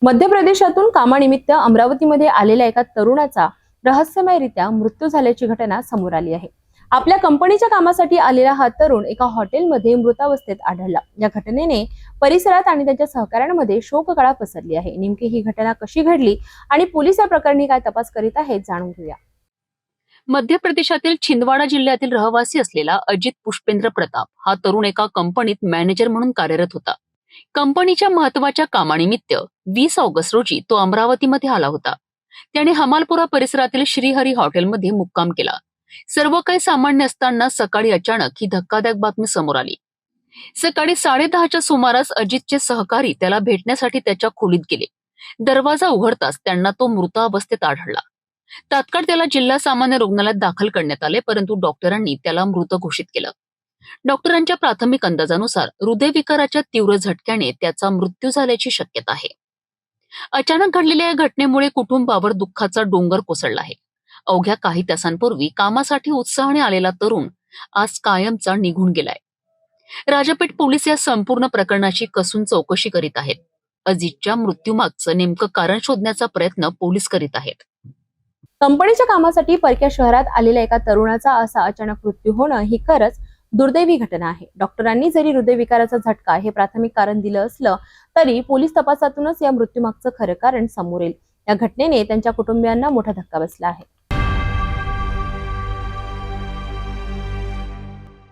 मध्य प्रदेशातून कामानिमित्त अमरावतीमध्ये आलेल्या एका तरुणाचा रहस्यमयरित्या मृत्यू झाल्याची घटना समोर आली आहे। आपल्या कंपनीच्या कामासाठी आलेला हा तरुण एका हॉटेलमध्ये मृतावस्थेत आढळला। या घटनेने परिसरात आणि त्याच्या सहकाऱ्यांमध्ये शोककळा पसरली आहे। नेमकी ही घटना कशी घडली आणि पोलीस या प्रकरणी काय तपास करीत आहेत जाणून घेऊया। मध्य प्रदेशातील छिंदवाडा जिल्ह्यातील रहिवासी असलेला अजित पुष्पेंद्र प्रताप हा तरुण एका कंपनीत मॅनेजर म्हणून कार्यरत होता। कंपनीच्या महत्वाच्या कामानिमित्त 20 ऑगस्ट रोजी तो अमरावतीमध्ये आला होता। त्याने हमालपुरा परिसरातील श्रीहरी हॉटेलमध्ये मुक्काम केला। सर्व काही सामान्य असताना सकाळी अचानक ही धक्कादायक बातमी समोर आली। सकाळी 10:30च्या सुमारास अजितचे सहकारी त्याला भेटण्यासाठी त्याच्या खोलीत गेले। दरवाजा उघडताच त्यांना तो मृतावस्थेत आढळला। तात्काळ त्याला जिल्हा सामान्य रुग्णालयात दाखल करण्यात आले, परंतु डॉक्टरांनी त्याला मृत घोषित केलं। डॉक्टरांच्या प्राथमिक अंदाजानुसार हृदयविकाराच्या तीव्र झटक्याने त्याचा मृत्यू झाल्याची शक्यता आहे। अचानक घडलेल्या या घटनेमुळे कुटुंबावर दुःखाचा डोंगर कोसळला आहे। अवघ्या काही तासांपूर्वी कामासाठी उत्साहाने आलेला तरुण आज कायमचा निघून गेलाय। राजापेठ पोलीस या संपूर्ण प्रकरणाची कसून चौकशी करीत आहेत। अजितच्या मृत्यूमागचं नेमकं कारण शोधण्याचा प्रयत्न पोलीस करीत आहेत। कंपनीच्या कामासाठी परक्या शहरात आलेल्या एका तरुणाचा असा अचानक मृत्यू होणं ही खरंच दुर्दैवी घटना आहे। डॉक्टरांनी जरी हृदयविकाराचा झटका हे प्राथमिक कारण दिलं असलं तरी पोलीस तपासातूनच या मृत्यूमागचं खरं कारण समोर येईल। या घटनेने त्यांच्या कुटुंबियांना मोठा धक्का बसला आहे।